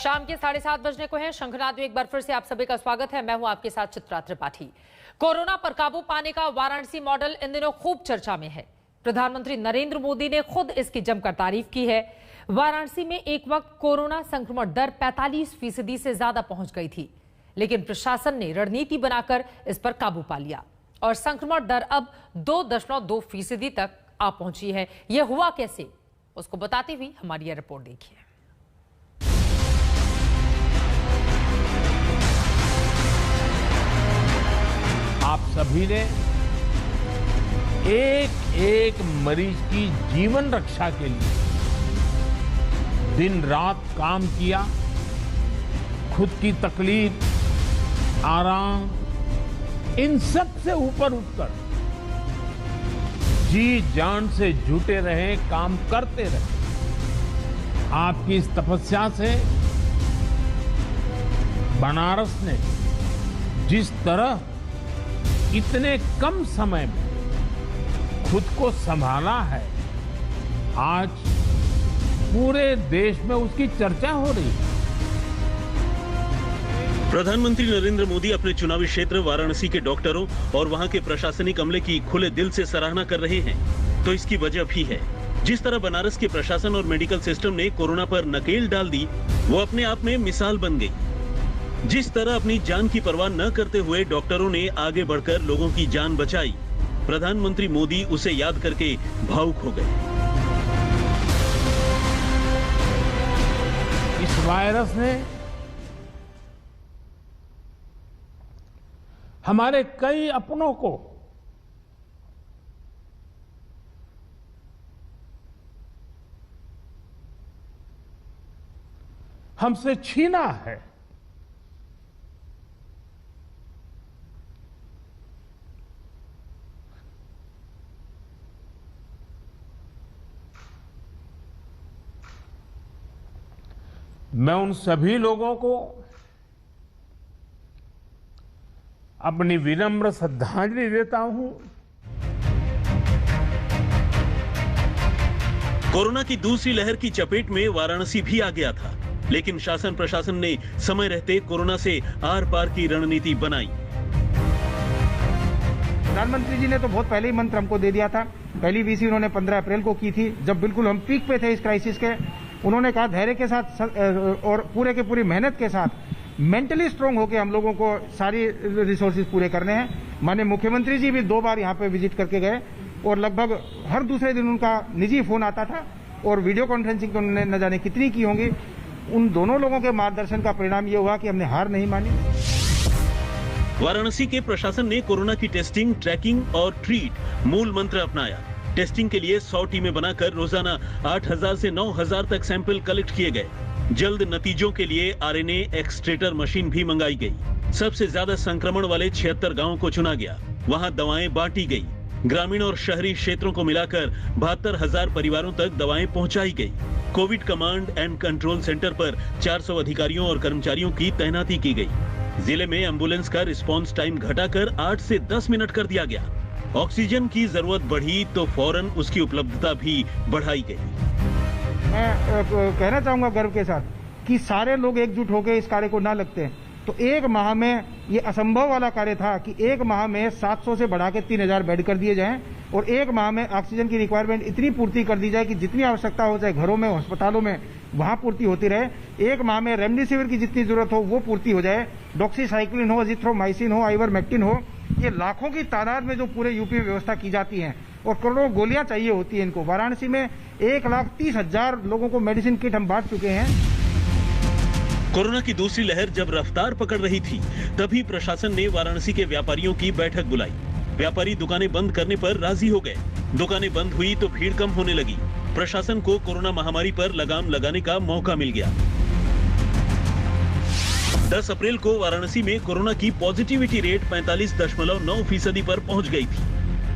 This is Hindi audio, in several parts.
शाम के 7:30 बजने को है। शंखनाद में एक बार फिर से आप सभी का स्वागत है। मैं हूं आपके साथ चित्रा त्रिपाठी। कोरोना पर काबू पाने का वाराणसी मॉडल इन दिनों खूब चर्चा में है। प्रधानमंत्री नरेंद्र मोदी ने खुद इसकी जमकर तारीफ की है। वाराणसी में एक वक्त कोरोना संक्रमण दर 45% से ज्यादा पहुंच गई थी, लेकिन प्रशासन ने रणनीति बनाकर इस पर काबू पा लिया और संक्रमण दर अब 2.2% तक आ पहुंची है। यह हुआ कैसे, उसको बताते हुए हमारी यह रिपोर्ट देखिए। आप सभी ने एक एक मरीज की जीवन रक्षा के लिए दिन रात काम किया। खुद की तकलीफ, आराम, इन सब से ऊपर उठकर जी जान से जुटे रहे, काम करते रहे। आपकी इस तपस्या से बनारस ने जिस तरह इतने कम समय में खुद को संभाला है, आज पूरे देश में उसकी चर्चा हो रही है। प्रधानमंत्री नरेंद्र मोदी अपने चुनावी क्षेत्र वाराणसी के डॉक्टरों और वहां के प्रशासनिक अमले की खुले दिल से सराहना कर रहे हैं, तो इसकी वजह भी है। जिस तरह बनारस के प्रशासन और मेडिकल सिस्टम ने कोरोना पर नकेल डाल दी, वो अपने आप में मिसाल बन गई। जिस तरह अपनी जान की परवाह न करते हुए डॉक्टरों ने आगे बढ़कर लोगों की जान बचाई, प्रधानमंत्री मोदी उसे याद करके भावुक हो गए। इस वायरस ने हमारे कई अपनों को हमसे छीना है। मैं उन सभी लोगों को अपनी विनम्र श्रद्धांजलि देता हूं। कोरोना की दूसरी लहर की चपेट में वाराणसी भी आ गया था, लेकिन शासन प्रशासन ने समय रहते कोरोना से आर पार की रणनीति बनाई। प्रधानमंत्री जी ने तो बहुत पहले ही मंत्र हमको दे दिया था। पहली वीसी उन्होंने 15 अप्रैल को की थी, जब बिल्कुल हम पीक पे थे इस क्राइसिस के। उन्होंने कहा धैर्य के साथ और पूरे के पूरी मेहनत के साथ मेंटली स्ट्रांग होकर हम लोगों को सारी रिसोर्सेज पूरे करने हैं। माननीय मुख्यमंत्री जी भी 2 बार यहाँ पे विजिट करके गए और लगभग हर दूसरे दिन उनका निजी फोन आता था और वीडियो कॉन्फ्रेंसिंग तो उन्होंने न जाने कितनी की होंगी। उन दोनों लोगों के मार्गदर्शन का परिणाम ये हुआ कि हमने हार नहीं मानी। वाराणसी के प्रशासन ने कोरोना की टेस्टिंग, ट्रैकिंग और ट्रीट मूल मंत्र अपनाया। टेस्टिंग के लिए 100 टीमें बनाकर रोजाना 8000 से 9000 तक सैंपल कलेक्ट किए गए। जल्द नतीजों के लिए आरएनए एक्सट्रेटर मशीन भी मंगाई गई। सबसे ज्यादा संक्रमण वाले 76 गांवों को चुना गया। वहां दवाएं बांटी गई। ग्रामीण और शहरी क्षेत्रों को मिलाकर 72,000 परिवारों तक दवाएं पहुंचाई गई। Covid command and control centre पर 400 अधिकारियों और कर्मचारियों की तैनाती की गई। जिले में एम्बुलेंस का रिस्पांस टाइम घटाकर 8 से 10 मिनट कर दिया गया। ऑक्सीजन की जरूरत बढ़ी तो फौरन उसकी उपलब्धता भी बढ़ाई गई। मैं कहना चाहूंगा गर्व के साथ कि सारे लोग एकजुट होकर इस कार्य को ना लगते हैं तो एक माह में ये असंभव वाला कार्य था कि एक माह में 700 से बढ़ा के 3000 बेड कर दिए जाएं और एक माह में ऑक्सीजन की रिक्वायरमेंट इतनी पूर्ति कर दी जाए कि जितनी आवश्यकता हो जाए घरों में, अस्पतालों में, वहां पूर्ति होती रहे। एक माह में रेमडेसिविर की जितनी जरूरत हो वो पूर्ति हो जाए। डॉक्सीसाइक्लिन हो, अजिथ्रोमाइसिन हो, आइवरमेक्टिन हो, ये लाखों की तादाद में जो पूरे यूपी में व्यवस्था की जाती है और करोड़ों गोलियां चाहिए होती है इनको। वाराणसी में 1,30,000 लोगों को मेडिसिन किट हम बांट चुके हैं। कोरोना की दूसरी लहर जब रफ्तार पकड़ रही थी, तभी प्रशासन ने वाराणसी के व्यापारियों की बैठक बुलाई। व्यापारी दुकानें बंद करने पर राजी हो गए। दुकानें बंद हुई तो भीड़ कम होने लगी। प्रशासन को कोरोना महामारी पर लगाम लगाने का मौका मिल गया। 10 अप्रैल को वाराणसी में कोरोना की पॉजिटिविटी रेट 45.9% पर पहुंच गई थी।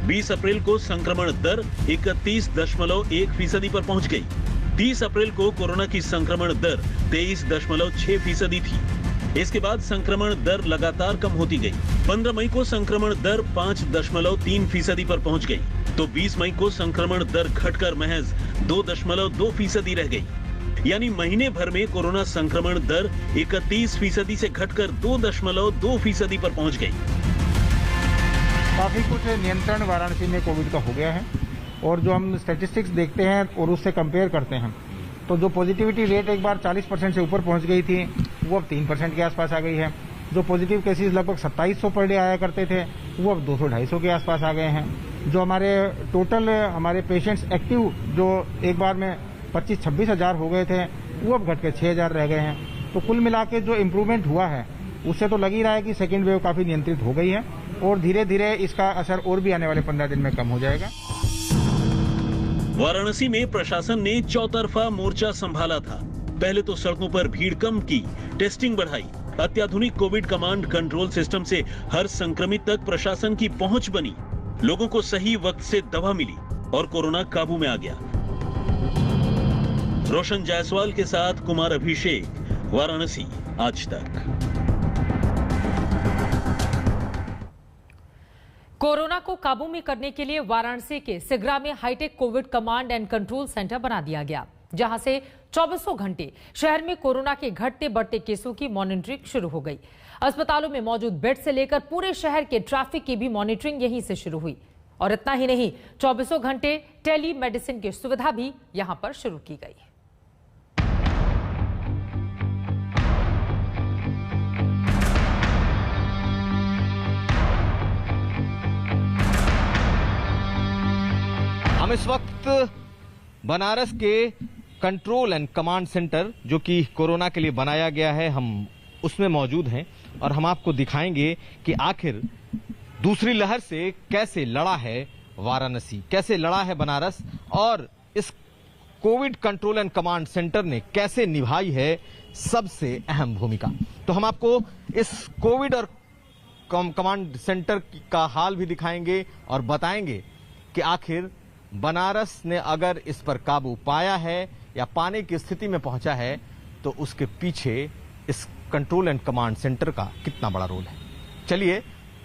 20 अप्रैल को संक्रमण दर 31.1% पर पहुंच गई। 30 अप्रैल को कोरोना की संक्रमण दर 23.6% थी। इसके बाद संक्रमण दर लगातार कम होती गई। 15 मई को संक्रमण दर 5.3% पर पहुंच गई, तो 20 मई को संक्रमण दर घटकर महज 2.2% रह गई। यानी महीने भर में कोरोना संक्रमण दर 31% से घटकर 2.2% पर पहुंच गई। काफी कुछ नियंत्रण वाराणसी में कोविड का हो गया है और जो हम स्टैटिस्टिक्स देखते हैं और उससे कंपेयर करते हैं तो जो पॉजिटिविटी रेट एक बार 40% से ऊपर पहुंच गई थी वो अब 3% के आसपास आ गई है। जो पॉजिटिव केसेस लगभग 2700 पर डे आया करते थे वो अब 200-250 के आसपास आ गए हैं। जो हमारे टोटल हमारे पेशेंट्स एक्टिव जो एक बार में 25-26 हजार हो गए थे वो अब घट के 6,000 रह गए हैं। तो कुल मिला के जो इम्प्रूवमेंट हुआ है उससे तो लग ही रहा है कि सेकेंड वेव काफी नियंत्रित हो गई है और धीरे धीरे इसका असर और भी आने वाले 15 दिन में कम हो जाएगा। वाराणसी में प्रशासन ने चौतरफा मोर्चा संभाला था। पहले तो सड़कों पर भीड़ कम की, टेस्टिंग बढ़ाई, अत्याधुनिक कोविड कमांड कंट्रोल सिस्टम से हर संक्रमित तक प्रशासन की पहुंच बनी, लोगों को सही वक्त से दवा मिली और कोरोना काबू में आ गया। रोशन जायसवाल के साथ कुमार अभिषेक, वाराणसी आज तक। कोरोना को काबू में करने के लिए वाराणसी के सिगरा में hitech covid command and control centre बना दिया गया, जहां से 24 घंटे शहर में कोरोना के घटते बढ़ते केसों की मॉनिटरिंग शुरू हो गई। अस्पतालों में मौजूद बेड से लेकर पूरे शहर के ट्रैफिक की भी मॉनिटरिंग यहीं से शुरू हुई। और इतना ही नहीं, 24 घंटे टेली मेडिसिन की सुविधा भी यहां पर शुरू की गई। हम इस वक्त बनारस के कंट्रोल एंड कमांड सेंटर जो कि कोरोना के लिए बनाया गया है, हम उसमें मौजूद हैं और हम आपको दिखाएंगे कि आखिर दूसरी लहर से कैसे लड़ा है वाराणसी, कैसे लड़ा है बनारस और इस Covid control and command centre ने कैसे निभाई है सबसे अहम भूमिका। तो हम आपको इस कोविड और कमांड सेंटर का हाल भी दिखाएंगे और बताएंगे कि आखिर बनारस ने अगर इस पर काबू पाया है या पाने की स्थिति में पहुंचा है तो उसके पीछे इस कंट्रोल एंड कमांड सेंटर का कितना बड़ा रोल है। चलिए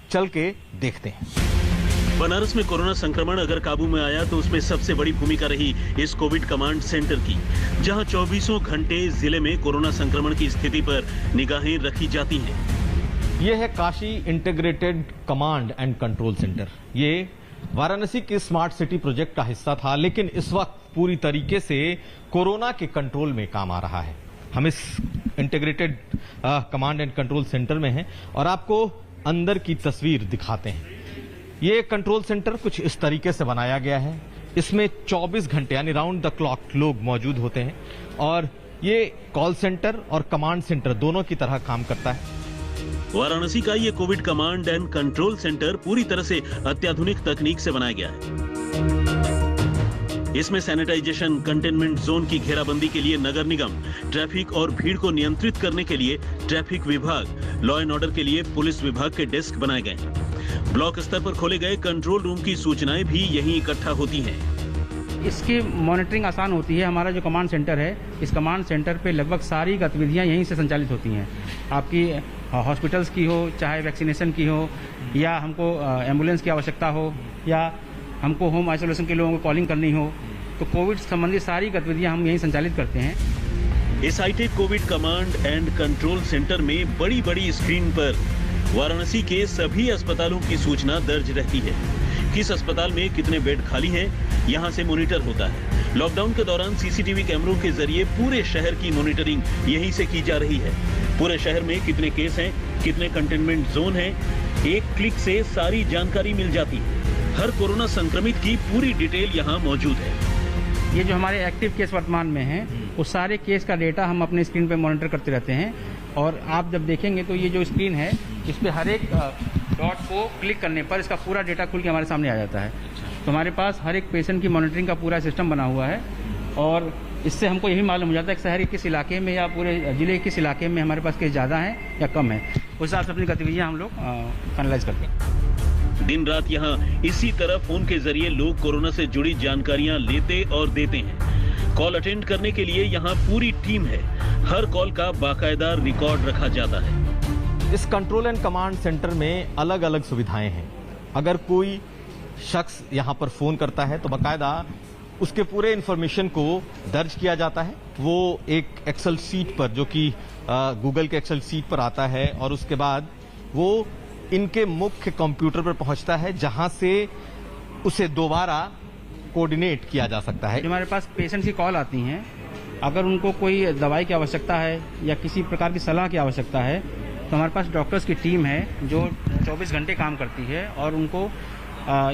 चल के देखते हैं। बनारस में कोरोना संक्रमण अगर काबू में आया तो उसमें सबसे बड़ी भूमिका रही इस कोविड कमांड सेंटर की, जहां 24 घंटे जिले में कोरोना संक्रमण की स्थिति पर निगाहें रखी जाती हैं। यह है Kashi integrated command and control centre. ये वाराणसी के स्मार्ट सिटी प्रोजेक्ट का हिस्सा था, लेकिन इस वक्त पूरी तरीके से कोरोना के कंट्रोल में काम आ रहा है। हम इस integrated command and control centre में हैं और आपको अंदर की तस्वीर दिखाते हैं। ये कंट्रोल सेंटर कुछ इस तरीके से बनाया गया है। इसमें 24 घंटे यानी राउंड द क्लॉक लोग मौजूद होते हैं और ये कॉल सेंटर और कमांड सेंटर दोनों की तरह काम करता है। वाराणसी का ये Covid command and control centre पूरी तरह से अत्याधुनिक तकनीक से बनाया गया है। इसमें सैनिटाइजेशन, कंटेनमेंट जोन की घेराबंदी के लिए नगर निगम, ट्रैफिक और भीड़ को नियंत्रित करने के लिए ट्रैफिक विभाग, लॉ एंड ऑर्डर के लिए पुलिस विभाग के डेस्क बनाए गए हैं। ब्लॉक स्तर पर खोले गए कंट्रोल रूम की सूचनाएं भी यहीं इकट्ठा होती हैं। इसकी मॉनिटरिंग आसान होती है। हमारा जो कमांड सेंटर है, इस कमांड सेंटर पे लगभग सारी गतिविधियां यहीं से संचालित होती हैं। आपकी हॉस्पिटल्स की हो, चाहे वैक्सीनेशन की हो, या हमको एम्बुलेंस की आवश्यकता हो, या हमको होम आइसोलेशन के लोगों को कॉलिंग करनी हो, तो कोविड संबंधी सारी गतिविधियां हम यहीं संचालित करते हैं। इस hitech covid command and control centre में बड़ी बड़ी स्क्रीन पर वाराणसी के सभी अस्पतालों की सूचना दर्ज रहती है। किस अस्पताल में कितने बेड खाली हैं, यहां से मॉनिटर होता है। लॉकडाउन के दौरान सीसीटीवी कैमरों के जरिए पूरे शहर की मॉनिटरिंग यहीं से की जा रही है। पूरे शहर में कितने केस हैं, कितने कंटेनमेंट जोन हैं, एक क्लिक से सारी जानकारी मिल जाती है। हर कोरोना संक्रमित की पूरी डिटेल यहाँ मौजूद है। ये जो हमारे एक्टिव केस वर्तमान में हैं, उस सारे केस का डेटा हम अपने स्क्रीन पे मॉनिटर करते रहते हैं। और आप जब देखेंगे तो ये जो स्क्रीन है, इस पे हर एक डॉट को क्लिक करने पर इसका पूरा डेटा खुल के हमारे सामने आ जाता है। तो हमारे पास हर एक पेशेंट की मॉनिटरिंग का पूरा सिस्टम बना हुआ है और इससे हमको यही मालूम हो जाता है कि शहर के किस इलाके में या पूरे जिले के किस इलाके में हमारे पास केस ज़्यादा हैं या कम है। उस हिसाब से अपनी गतिविधियाँ हम लोग फाइनलाइज करते हैं। दिन रात यहाँ इसी तरह फोन के जरिए लोग कोरोना से जुड़ी जानकारियां लेते और देते हैं। कॉल अटेंड करने के लिए यहाँ पूरी टीम है। हर कॉल का बाकायदा रिकॉर्ड रखा जाता है। इस कंट्रोल एंड कमांड सेंटर में अलग अलग सुविधाएं हैं। अगर कोई शख्स यहाँ पर फोन करता है तो बाकायदा उसके पूरे इंफॉर्मेशन को दर्ज किया जाता है। वो एक एक्सेल शीट पर, जो कि गूगल के एक्सेल शीट पर आता है, और उसके बाद वो इनके मुख्य कंप्यूटर पर पहुंचता है, जहां से उसे दोबारा कोऑर्डिनेट किया जा सकता है। हमारे पास पेशेंट की कॉल आती हैं, अगर उनको कोई दवाई की आवश्यकता है या किसी प्रकार की सलाह की आवश्यकता है, तो हमारे पास डॉक्टर्स की टीम है जो 24 घंटे काम करती है और उनको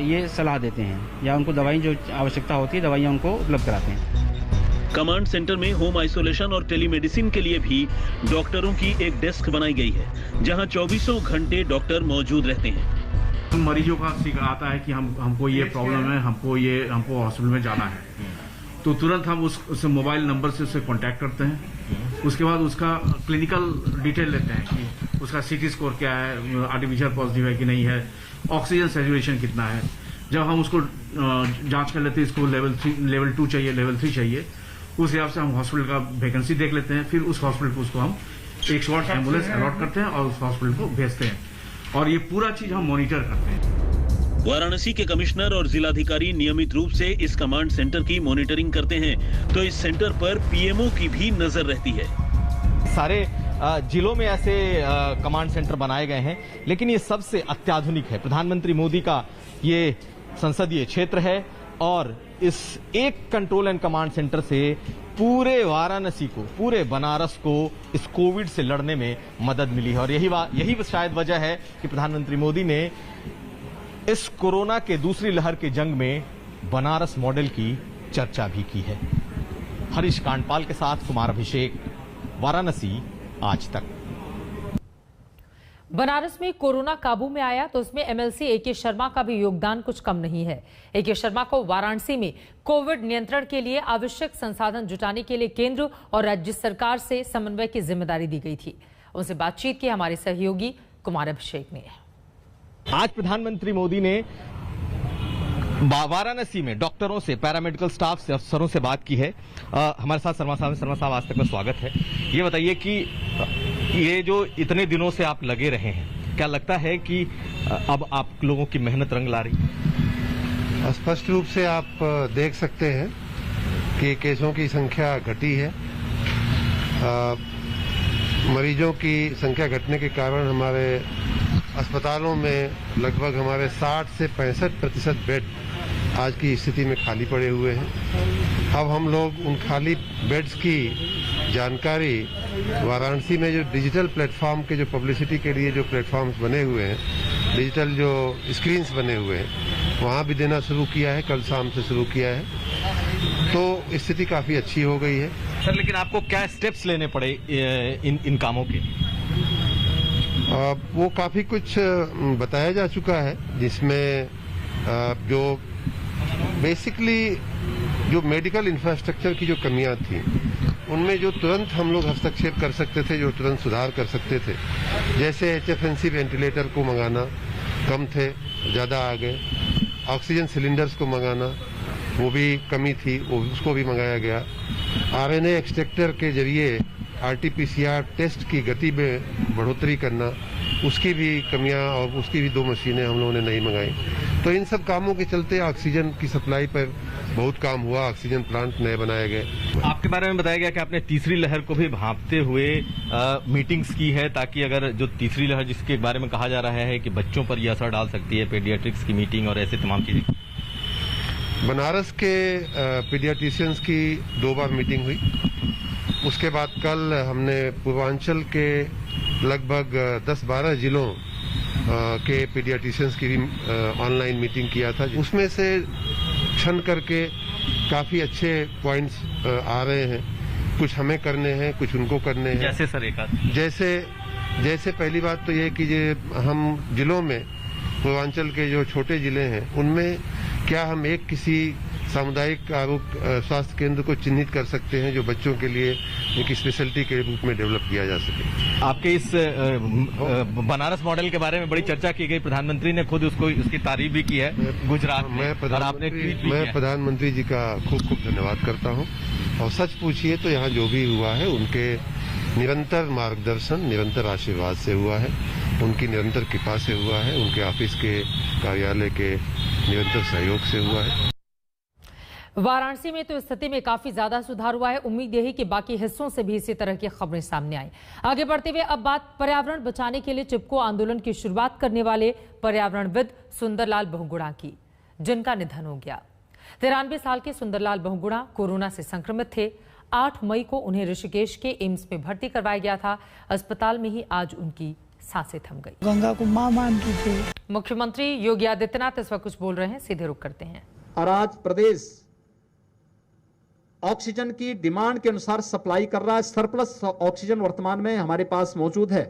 ये सलाह देते हैं या उनको दवाई जो आवश्यकता होती है दवाइयाँ उनको उपलब्ध कराते हैं। कमांड सेंटर में होम आइसोलेशन और टेलीमेडिसिन के लिए भी डॉक्टरों की एक डेस्क बनाई गई है, जहां 24 घंटे डॉक्टर मौजूद रहते हैं। मरीजों का आता है कि हमको ये प्रॉब्लम है, हमको हॉस्पिटल में जाना है, तो तुरंत हम उस मोबाइल नंबर से उसे कांटेक्ट करते हैं। उसके बाद उसका क्लिनिकल डिटेल लेते हैं कि उसका सीटी स्कोर क्या है, आर्टिफिशियल पॉजिटिव है कि नहीं है, ऑक्सीजन सैचुरेशन कितना है। जब हम उसको जांच कर लेते हैं, इसको लेवल 2 चाहिए, लेवल 3 चाहिए, उस हिसाब से हम हॉस्पिटल का वैकेंसी देख लेते हैं। फिर उस हॉस्पिटल को उसको हम एक शॉर्ट एम्बुलेंस अलॉट करते हैं और उस हॉस्पिटल को भेजते हैं, और ये पूरा चीज हम मॉनिटर करते हैं। वाराणसी के कमिश्नर और जिलाधिकारी नियमित रूप से इस कमांड सेंटर की मॉनिटरिंग करते हैं, तो इस सेंटर पर पीएमओ की भी नजर रहती है। सारे जिलों में ऐसे कमांड सेंटर बनाए गए हैं, लेकिन ये सबसे अत्याधुनिक है। प्रधानमंत्री मोदी का ये संसदीय क्षेत्र है, और इस एक कंट्रोल एंड कमांड सेंटर से पूरे वाराणसी को, पूरे बनारस को इस कोविड से लड़ने में मदद मिली है। और यही शायद वजह है कि प्रधानमंत्री मोदी ने इस कोरोना के दूसरी लहर के जंग में बनारस मॉडल की चर्चा भी की है। हरीश कांडपाल के साथ कुमार अभिषेक, वाराणसी आज तक। बनारस में कोरोना काबू में आया तो उसमें एमएलसी एके शर्मा का भी योगदान कुछ कम नहीं है। एके शर्मा को वाराणसी में कोविड नियंत्रण के लिए आवश्यक संसाधन जुटाने के लिए केंद्र और राज्य सरकार से समन्वय की जिम्मेदारी दी गई थी। उनसे बातचीत की हमारे सहयोगी कुमार अभिषेक ने। आज प्रधानमंत्री मोदी ने वाराणसी में डॉक्टरों से, पैरामेडिकल स्टाफ से, अफसरों से बात की है। हमारे साथ शर्मा साहब आज तक का स्वागत है। ये बताइए कि ये जो इतने दिनों से आप लगे रहे हैं, क्या लगता है कि अब आप लोगों की मेहनत रंग ला रही? स्पष्ट रूप से आप देख सकते हैं कि केसों की संख्या घटी है। मरीजों की संख्या घटने के कारण हमारे अस्पतालों में लगभग हमारे 60 से 65% बेड आज की स्थिति में खाली पड़े हुए हैं। अब हम लोग उन खाली बेड्स की जानकारी वाराणसी में जो डिजिटल प्लेटफॉर्म के, जो पब्लिसिटी के लिए जो प्लेटफॉर्म्स बने हुए हैं, डिजिटल जो स्क्रीन्स बने हुए हैं, वहाँ भी देना शुरू किया है। कल शाम से शुरू किया है, तो स्थिति काफ़ी अच्छी हो गई है। सर, लेकिन आपको क्या स्टेप्स लेने पड़े इन कामों के? वो काफ़ी कुछ बताया जा चुका है, जिसमें जो बेसिकली जो मेडिकल इंफ्रास्ट्रक्चर की जो कमियां थी, उनमें जो तुरंत हम लोग हस्तक्षेप कर सकते थे, जो तुरंत सुधार कर सकते थे, जैसे HFNC वेंटिलेटर को मंगाना, कम थे, ज़्यादा आ गए। ऑक्सीजन सिलेंडर्स को मंगाना, वो भी कमी थी, उसको भी मंगाया गया। RNA एक्सट्रैक्टर के जरिए RT-PCR टेस्ट की गति में बढ़ोतरी करना, उसकी भी कमियां और उसकी भी 2 मशीनें हम लोगों ने नहीं मंगाई। तो इन सब कामों के चलते ऑक्सीजन की सप्लाई पर बहुत काम हुआ। ऑक्सीजन प्लांट नए बनाए गए। आपके बारे में बताया गया कि आपने तीसरी लहर को भी भांपते हुए मीटिंग्स की है, ताकि अगर जो तीसरी लहर जिसके बारे में कहा जा रहा है कि बच्चों पर यह असर डाल सकती है, पीडियाट्रिक्स की मीटिंग और ऐसे तमाम चीजें। बनारस के पीडियाट्रिशियंस की 2 बार मीटिंग हुई। उसके बाद कल हमने पूर्वांचल के लगभग 10-12 जिलों के पीडियाट्रिशियंस की भी ऑनलाइन मीटिंग किया था। उसमें से छन करके काफ़ी अच्छे पॉइंट्स आ रहे हैं। कुछ हमें करने हैं, कुछ उनको करने हैं। जैसे सर एक जैसे पहली बात तो ये कि हम जिलों में, पूर्वांचल के जो छोटे जिले हैं, उनमें क्या हम एक किसी सामुदायिक आरोग्य स्वास्थ्य केंद्र को चिन्हित कर सकते हैं जो बच्चों के लिए एक स्पेशलिटी के रूप में डेवलप किया जा सके। आपके इस बनारस मॉडल के बारे में बड़ी चर्चा की गई, प्रधानमंत्री ने खुद उसकी तारीफ भी की है गुजरात में। मैं प्रधानमंत्री जी का खूब खूब धन्यवाद करता हूं। और सच पूछिए तो यहाँ जो भी हुआ है उनके निरंतर मार्गदर्शन, निरंतर आशीर्वाद से हुआ है, उनकी निरंतर कृपा से हुआ है, उनके ऑफिस के कार्यालय के निरंतर सहयोग से हुआ है। वाराणसी में तो स्थिति में काफी ज्यादा सुधार हुआ है। उम्मीद यही कि बाकी हिस्सों से भी इसी तरह की खबरें सामने आए। आगे बढ़ते हुए अब बात पर्यावरण बचाने के लिए चिपको आंदोलन की शुरुआत करने वाले पर्यावरणविद सुंदरलाल बहुगुणा की, जिनका निधन हो गया। 93 साल के सुंदरलाल बहुगुणा कोरोना से संक्रमित थे। 8 मई को उन्हें ऋषिकेश के एम्स में भर्ती करवाया गया था। अस्पताल में ही आज उनकी सांसें थम गई। गंगा को मां मानते थे। मुख्यमंत्री योगी आदित्यनाथ इस वक्त कुछ बोल रहे हैं, सीधे रुख करते हैं। और आज प्रदेश ऑक्सीजन की डिमांड के अनुसार सप्लाई कर रहा है। सरप्लस ऑक्सीजन वर्तमान में हमारे पास मौजूद है,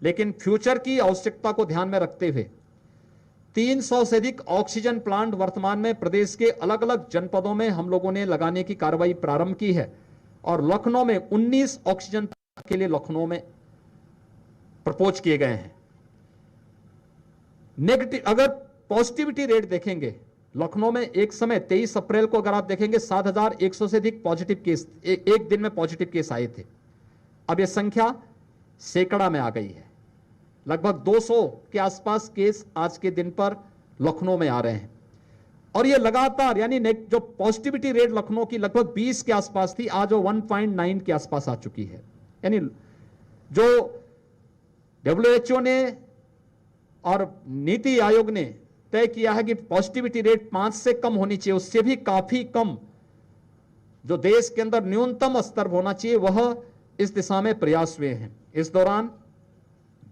लेकिन फ्यूचर की आवश्यकता को ध्यान में रखते हुए 300 से अधिक ऑक्सीजन प्लांट वर्तमान में प्रदेश के अलग अलग जनपदों में हम लोगों ने लगाने की कार्रवाई प्रारंभ की है और लखनऊ में 19 ऑक्सीजन के लिए लखनऊ में प्रपोज किए गए हैं। नेगेटिव अगर पॉजिटिविटी रेट देखेंगे, लखनऊ में एक समय 23 अप्रैल को अगर आप देखेंगे 7,100 से अधिक पॉजिटिव केस एक दिन में पॉजिटिव केस आए थे। अब यह संख्या सैकड़ा में आ गई है। लगभग 200 के आसपास केस आज के दिन पर लखनऊ में आ रहे हैं और यह लगातार, यानी जो पॉजिटिविटी रेट लखनऊ की लगभग 20 के आसपास थी, आज वो 1.9 के आसपास आ चुकी है। यानी जो WHO ने और नीति आयोग ने तय किया है कि पॉजिटिविटी रेट 5 से कम होनी चाहिए, उससे भी काफी कम जो देश के अंदर न्यूनतम स्तर होना चाहिए, वह इस दिशा में प्रयास हुए हैं। इस दौरान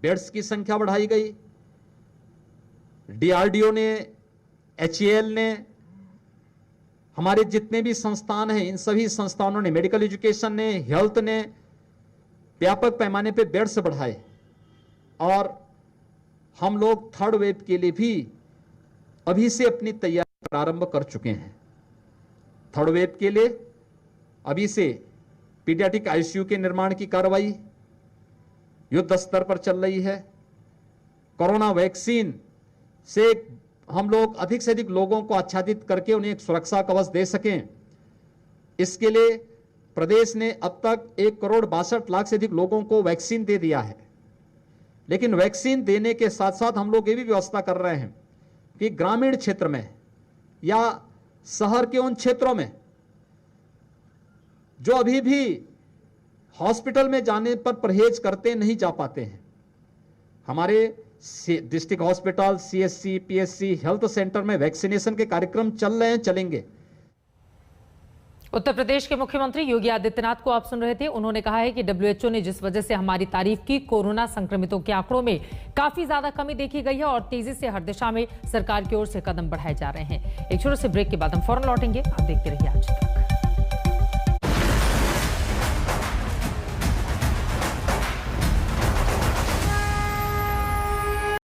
बेड्स की संख्या बढ़ाई गई। DRDO ने, HAL ने, हमारे जितने भी संस्थान हैं, इन सभी संस्थानों ने, मेडिकल एजुकेशन ने, हेल्थ ने व्यापक पैमाने पे बेड्स बढ़ाए और हम लोग थर्ड वेव के लिए भी अभी से अपनी तैयारी प्रारंभ कर चुके हैं। थर्ड वेव के लिए अभी से पीडियाट्रिक ICU के निर्माण की कार्रवाई युद्ध स्तर पर चल रही है। कोरोना वैक्सीन से हम लोग अधिक से अधिक लोगों को आच्छादित करके उन्हें एक सुरक्षा कवच दे सकें, इसके लिए प्रदेश ने अब तक 1,62,00,000 से अधिक लोगों को वैक्सीन दे दिया है। लेकिन वैक्सीन देने के साथ साथ हम लोग ये भी व्यवस्था कर रहे हैं कि ग्रामीण क्षेत्र में या शहर के उन क्षेत्रों में जो अभी भी हॉस्पिटल में जाने पर परहेज करते नहीं जा पाते हैं, हमारे district hospital, CSC, PSC, health centre में वैक्सीनेशन के कार्यक्रम चल रहे हैं, चलेंगे। उत्तर प्रदेश के मुख्यमंत्री योगी आदित्यनाथ को आप सुन रहे थे। उन्होंने कहा है कि WHO ने जिस वजह से हमारी तारीफ की, कोरोना संक्रमितों के आंकड़ों में काफी ज्यादा कमी देखी गई है और तेजी से हर दिशा में सरकार की ओर से कदम बढ़ाए जा रहे हैं। एक छोटे से ब्रेक के बाद हम फौरन लौटेंगे। आप देखते रहिए आज तक।